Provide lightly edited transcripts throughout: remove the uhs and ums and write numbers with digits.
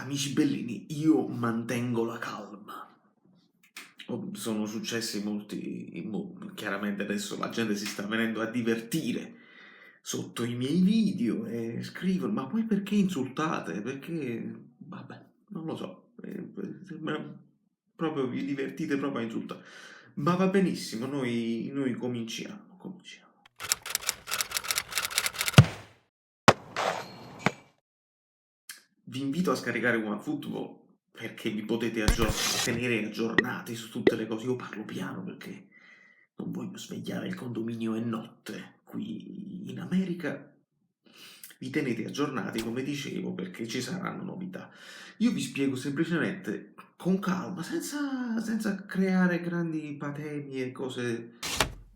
Amici bellini, io mantengo la calma. Sono successi chiaramente adesso la gente si sta venendo a divertire sotto i miei video e scrivono, ma poi perché insultate? Perché, vabbè, non lo so, proprio vi divertite proprio a insultare. Ma va benissimo, noi cominciamo. Vi invito a scaricare OneFootball perché vi potete tenere aggiornati su tutte le cose. Io parlo piano perché non voglio svegliare il condominio è notte. Qui in America vi tenete aggiornati, come dicevo, perché ci saranno novità. Io vi spiego semplicemente con calma, senza creare grandi patemi e cose.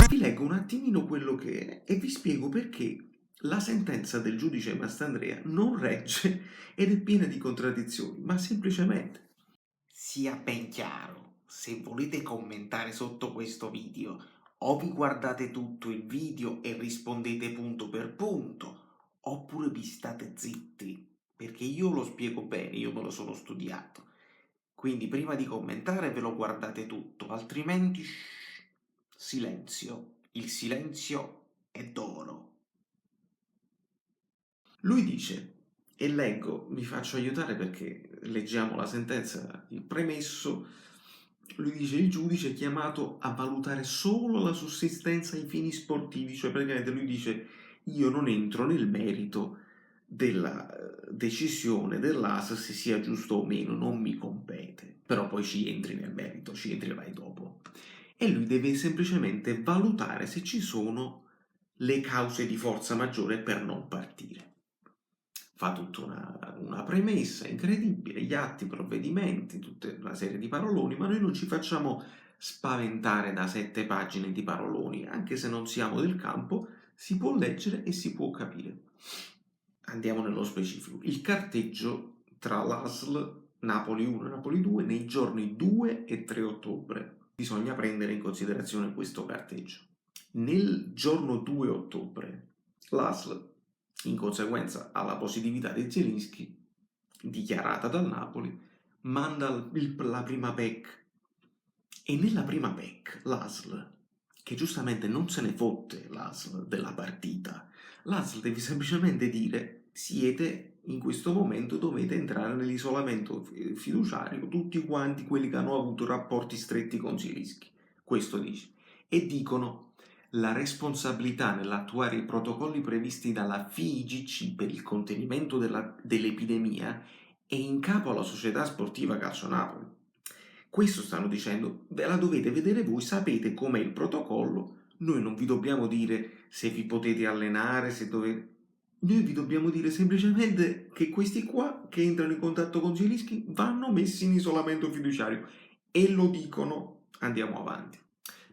Vi leggo un attimino quello che è e vi spiego perché la sentenza del giudice Mastandrea non regge ed è piena di contraddizioni, ma semplicemente sia ben chiaro, se volete commentare sotto questo video, o vi guardate tutto il video e rispondete punto per punto, oppure vi state zitti, perché io lo spiego bene, io me lo sono studiato. Quindi prima di commentare ve lo guardate tutto, altrimenti silenzio. Il silenzio è d'oro. Lui dice, e leggo, mi faccio aiutare perché leggiamo la sentenza, il premesso, lui dice il giudice è chiamato a valutare solo la sussistenza ai fini sportivi, cioè praticamente lui dice io non entro nel merito della decisione dell'AS se sia giusto o meno, non mi compete, però poi ci entri nel merito, ci entrerai dopo. E lui deve semplicemente valutare se ci sono le cause di forza maggiore per non partire. Fa tutta una premessa incredibile, gli atti, i provvedimenti, tutta una serie di paroloni, ma noi non ci facciamo spaventare da 7 pagine di paroloni, anche se non siamo del campo, si può leggere e si può capire. Andiamo nello specifico. Il carteggio tra l'ASL Napoli 1 e Napoli 2 nei giorni 2 e 3 ottobre. Bisogna prendere in considerazione questo carteggio. Nel giorno 2 ottobre l'ASL, in conseguenza alla positività di Zielinski, dichiarata dal Napoli, manda la prima PEC. E nella prima PEC l'ASL, che giustamente non se ne fotte l'ASL della partita, l'ASL deve semplicemente dire siete in questo momento dovete entrare nell'isolamento fiduciario tutti quanti quelli che hanno avuto rapporti stretti con Zielinski. Questo dice. E dicono la responsabilità nell'attuare i protocolli previsti dalla FIGC per il contenimento dell'epidemia è in capo alla società sportiva Calcio Napoli. Questo stanno dicendo, ve la dovete vedere voi, sapete com'è il protocollo, noi non vi dobbiamo dire se vi potete allenare, se dovete... Noi vi dobbiamo dire semplicemente che questi qua che entrano in contatto con Zielinski vanno messi in isolamento fiduciario e lo dicono, andiamo avanti.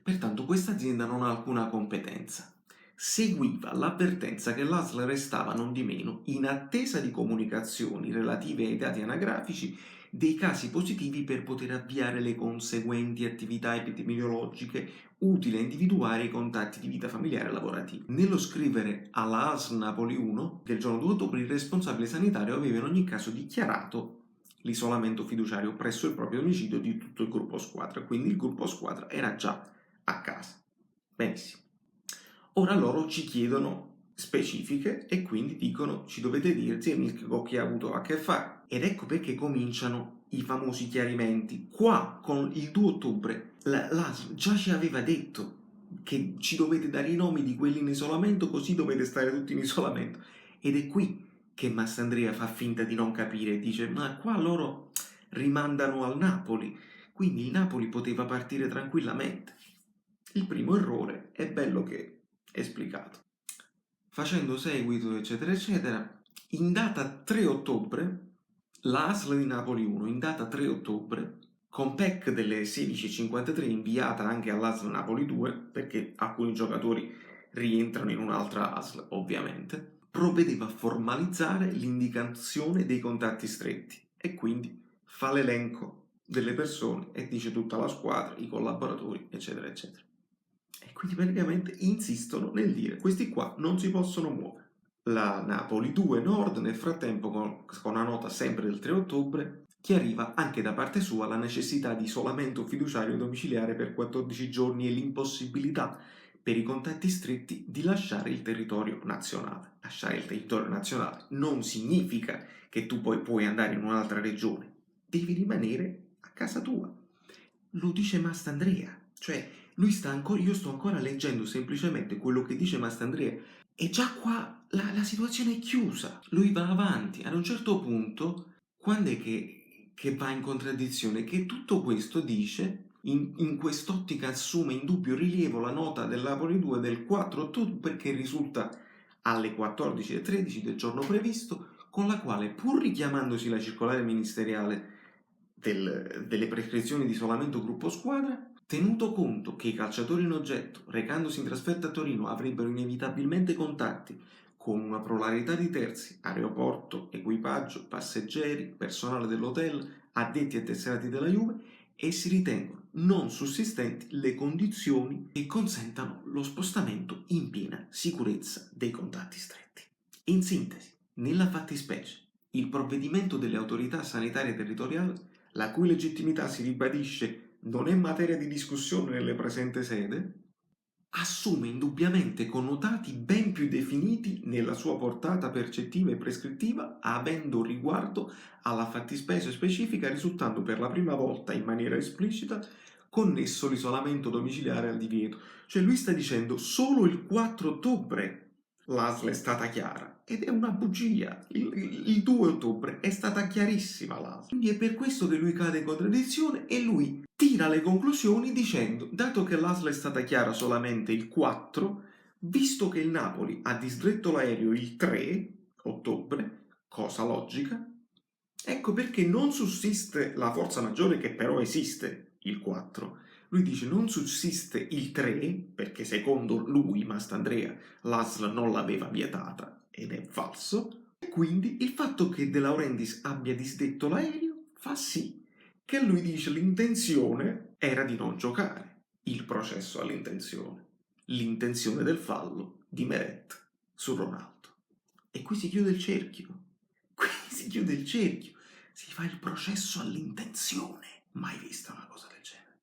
Pertanto questa azienda non ha alcuna competenza. Seguiva l'avvertenza che l'ASL restava non di meno in attesa di comunicazioni relative ai dati anagrafici dei casi positivi per poter avviare le conseguenti attività epidemiologiche utili a individuare i contatti di vita familiare e lavorativa. Nello scrivere alla ASL Napoli 1 del giorno 2 ottobre il responsabile sanitario aveva in ogni caso dichiarato l'isolamento fiduciario presso il proprio domicilio di tutto il gruppo squadra, quindi il gruppo squadra era già a casa. Benissimo. Ora loro ci chiedono specifiche e quindi dicono ci dovete dire Zielinski con chi ha avuto a che fare. Ed ecco perché cominciano i famosi chiarimenti. Qua con il 2 ottobre l'ASL già ci aveva detto che ci dovete dare i nomi di quelli in isolamento così dovete stare tutti in isolamento. Ed è qui che Mastandrea fa finta di non capire e dice ma qua loro rimandano al Napoli, quindi il Napoli poteva partire tranquillamente. Il primo errore è bello che è esplicato. Facendo seguito, eccetera, eccetera, in data 3 ottobre, la ASL di Napoli 1, in data 3 ottobre, con PEC delle 16.53 inviata anche all'ASL Napoli 2, perché alcuni giocatori rientrano in un'altra ASL, ovviamente, provvedeva a formalizzare l'indicazione dei contatti stretti e quindi fa l'elenco delle persone e dice tutta la squadra, i collaboratori, eccetera, eccetera. E quindi praticamente insistono nel dire questi qua non si possono muovere. La Napoli 2 Nord, nel frattempo, con una nota sempre del 3 ottobre, chiariva anche da parte sua la necessità di isolamento fiduciario domiciliare per 14 giorni e l'impossibilità per i contatti stretti di lasciare il territorio nazionale. Lasciare il territorio nazionale non significa che tu poi puoi andare in un'altra regione, devi rimanere a casa tua. Lo dice Mastandrea, cioè io sto ancora leggendo semplicemente quello che dice Mastandrea e già qua la situazione è chiusa. Lui va avanti, ad un certo punto, quando è che va in contraddizione? Che tutto questo dice, in quest'ottica assume in dubbio rilievo la nota dell'Apoli 2 del 4 ottobre che risulta alle 14:13 del giorno previsto, con la quale, pur richiamandosi la circolare ministeriale delle prescrizioni di isolamento gruppo squadra, tenuto conto che i calciatori in oggetto, recandosi in trasferta a Torino, avrebbero inevitabilmente contatti con una pluralità di terzi, aeroporto, equipaggio, passeggeri, personale dell'hotel, addetti e tesserati della Juve, e si ritengono non sussistenti le condizioni che consentano lo spostamento in piena sicurezza dei contatti stretti. In sintesi, nella fattispecie, il provvedimento delle autorità sanitarie territoriali, la cui legittimità si ribadisce non è materia di discussione nelle presente sede, assume indubbiamente connotati ben più definiti nella sua portata percettiva e prescrittiva, avendo riguardo alla fattispecie specifica, risultando per la prima volta in maniera esplicita connesso l'isolamento domiciliare al divieto. Cioè lui sta dicendo solo il 4 ottobre l'ASL è stata chiara, ed è una bugia. Il 2 ottobre è stata chiarissima l'ASL. Quindi è per questo che lui cade in contraddizione e lui tira le conclusioni dicendo, dato che l'ASL è stata chiara solamente il 4, visto che il Napoli ha disdretto l'aereo il 3 ottobre, cosa logica, ecco perché non sussiste la forza maggiore, che però esiste il 4. Lui dice non sussiste il 3, perché secondo lui, Mastandrea, l'ASL non l'aveva vietata, ed è falso, e quindi il fatto che De Laurentiis abbia disdetto l'aereo fa sì che lui dice l'intenzione era di non giocare il processo all'intenzione, l'intenzione del fallo di Meret su Ronaldo. E qui si chiude il cerchio, qui si chiude il cerchio, si fa il processo all'intenzione. Mai vista una cosa del genere,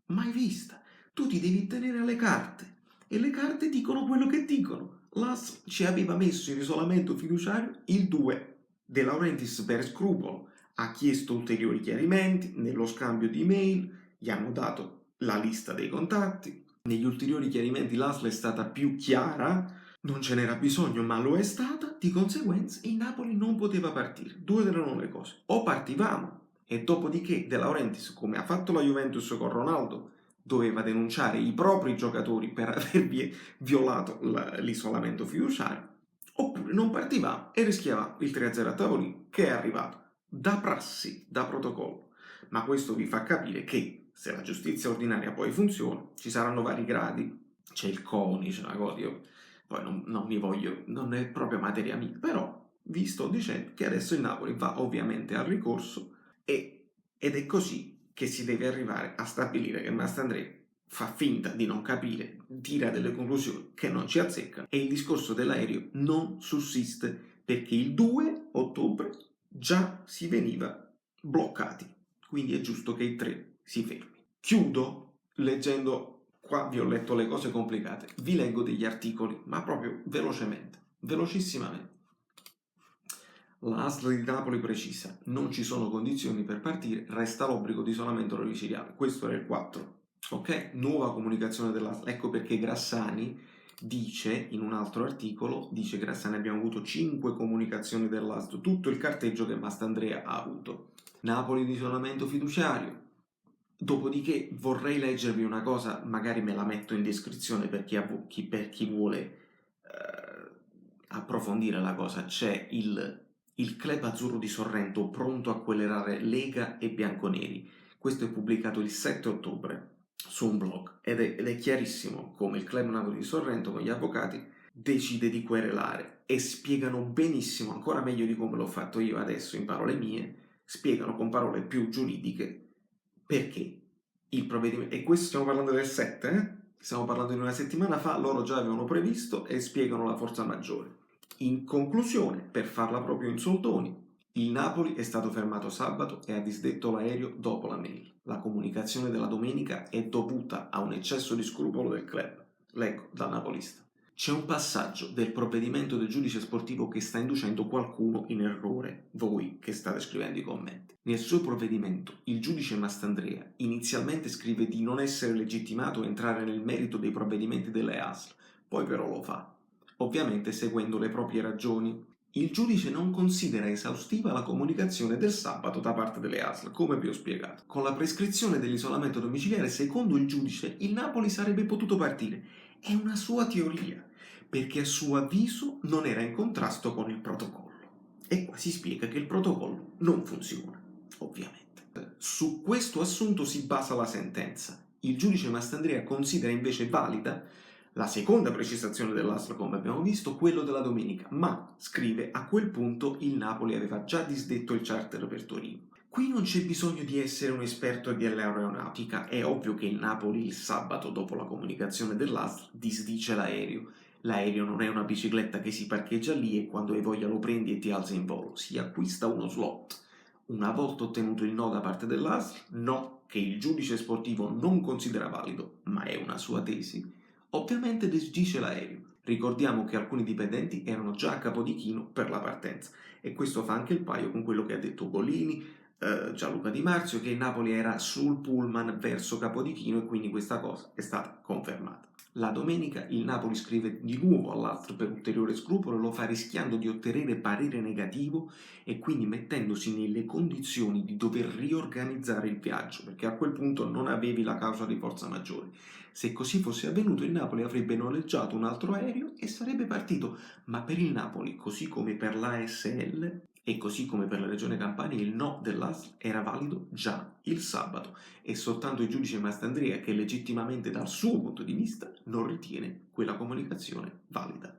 mai vista. Tu ti devi tenere alle carte e le carte dicono quello che dicono. L'AS ci aveva messo in isolamento fiduciario il 2. De Laurentiis per scrupolo ha chiesto ulteriori chiarimenti, nello scambio di email gli hanno dato la lista dei contatti, negli ulteriori chiarimenti l'ASL è stata più chiara, non ce n'era bisogno ma lo è stata, di conseguenza il Napoli non poteva partire. Due erano le cose, o partivamo e dopodiché De Laurentiis, come ha fatto la Juventus con Ronaldo, doveva denunciare i propri giocatori per aver violato l'isolamento fiduciario, oppure non partivamo e rischiavamo il 3-0 a tavolino, che è arrivato da prassi, da protocollo. Ma questo vi fa capire che se la giustizia ordinaria poi funziona, ci saranno vari gradi, c'è il CONI, c'è una cosa, io poi non mi voglio, non è proprio materia mia, però vi sto dicendo che adesso il Napoli va ovviamente al ricorso ed è così che si deve arrivare a stabilire che Mastandrea fa finta di non capire, tira delle conclusioni che non ci azzeccano e il discorso dell'aereo non sussiste perché il 2 ottobre già si veniva bloccati, quindi è giusto che il 3 si fermi. Chiudo leggendo, qua vi ho letto le cose complicate, vi leggo degli articoli, ma proprio velocemente, velocissimamente. La ASL di Napoli precisa, non ci sono condizioni per partire, resta l'obbligo di isolamento domiciliare. Questo era il 4. Ok? Nuova comunicazione dell'ASL. Ecco perché Grassani dice, in un altro articolo, dice Grassani abbiamo avuto 5 comunicazioni dell'ASL, tutto il carteggio che Mastandrea ha avuto. Napoli di isolamento fiduciario. Dopodiché vorrei leggervi una cosa, magari me la metto in descrizione per chi vuole approfondire la cosa. C'è il Club Azzurro di Sorrento pronto a querelare Lega e Bianconeri. Questo è pubblicato il 7 ottobre su un blog ed è chiarissimo come il Club Napoli di Sorrento con gli avvocati decide di querelare e spiegano benissimo, ancora meglio di come l'ho fatto io adesso in parole mie, spiegano con parole più giuridiche perché il provvedimento, e questo stiamo parlando del 7, stiamo parlando di una settimana fa, loro già avevano previsto e spiegano la forza maggiore. In conclusione, per farla proprio in soldoni, il Napoli è stato fermato sabato e ha disdetto l'aereo dopo la mail. La comunicazione della domenica è dovuta a un eccesso di scrupolo del club. Leggo da napolista. C'è un passaggio del provvedimento del giudice sportivo che sta inducendo qualcuno in errore, voi che state scrivendo i commenti. Nel suo provvedimento, il giudice Mastandrea inizialmente scrive di non essere legittimato a entrare nel merito dei provvedimenti delle ASL, poi però lo fa, ovviamente seguendo le proprie ragioni. Il giudice non considera esaustiva la comunicazione del sabato da parte delle ASL, come vi ho spiegato. Con la prescrizione dell'isolamento domiciliare, secondo il giudice, il Napoli sarebbe potuto partire. È una sua teoria, perché a suo avviso non era in contrasto con il protocollo. E qua si spiega che il protocollo non funziona, ovviamente. Su questo assunto si basa la sentenza. Il giudice Mastandrea considera invece valida la seconda precisazione dell'ASL, come abbiamo visto, quello della domenica, ma, scrive, a quel punto il Napoli aveva già disdetto il charter per Torino. Qui non c'è bisogno di essere un esperto di aeronautica, è ovvio che il Napoli il sabato, dopo la comunicazione dell'ASL, disdice l'aereo. L'aereo non è una bicicletta che si parcheggia lì e quando hai voglia lo prendi e ti alza in volo, si acquista uno slot. Una volta ottenuto il no da parte dell'ASL, no, che il giudice sportivo non considera valido, ma è una sua tesi, ovviamente disdice l'aereo. Ricordiamo che alcuni dipendenti erano già a Capodichino per la partenza e questo fa anche il paio con quello che ha detto Golini, Gianluca Di Marzio, che il Napoli era sul pullman verso Capodichino e quindi questa cosa è stata confermata. La domenica il Napoli scrive di nuovo all'ASL per ulteriore scrupolo e lo fa rischiando di ottenere parere negativo e quindi mettendosi nelle condizioni di dover riorganizzare il viaggio, perché a quel punto non avevi la causa di forza maggiore. Se così fosse avvenuto, il Napoli avrebbe noleggiato un altro aereo e sarebbe partito, ma per il Napoli, così come per l'ASL e così come per la Regione Campania, il no dell'ASL era valido già il sabato e soltanto il giudice Mastandrea, che legittimamente dal suo punto di vista non ritiene quella comunicazione valida.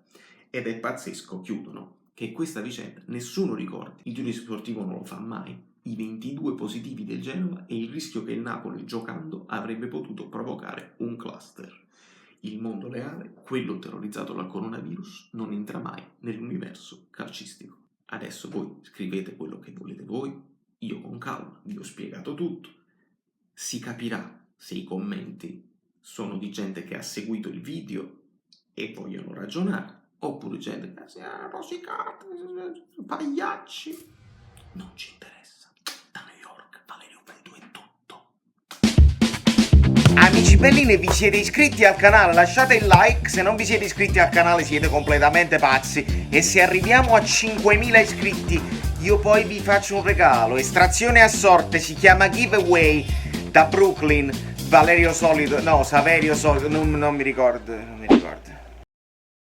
Ed è pazzesco, chiudono, che questa vicenda nessuno ricordi, il giudice sportivo non lo fa mai, i 22 positivi del Genova e il rischio che il Napoli giocando avrebbe potuto provocare un cluster. Il mondo reale, quello terrorizzato dal coronavirus, non entra mai nell'universo calcistico. Adesso voi scrivete quello che volete voi, io con calma vi ho spiegato tutto, si capirà se i commenti sono di gente che ha seguito il video e vogliono ragionare, oppure gente che si è rosicata, pagliacci, non ci interessa. Da New York, Valerio Vedo è tutto. Amici bellini, vi siete iscritti al canale? Lasciate il like, se non vi siete iscritti al canale siete completamente pazzi. E se arriviamo a 5.000 iscritti io poi vi faccio un regalo, estrazione a sorte, si chiama giveaway, da Brooklyn, Valerio Solido, no, Saverio Solido, non mi ricordo.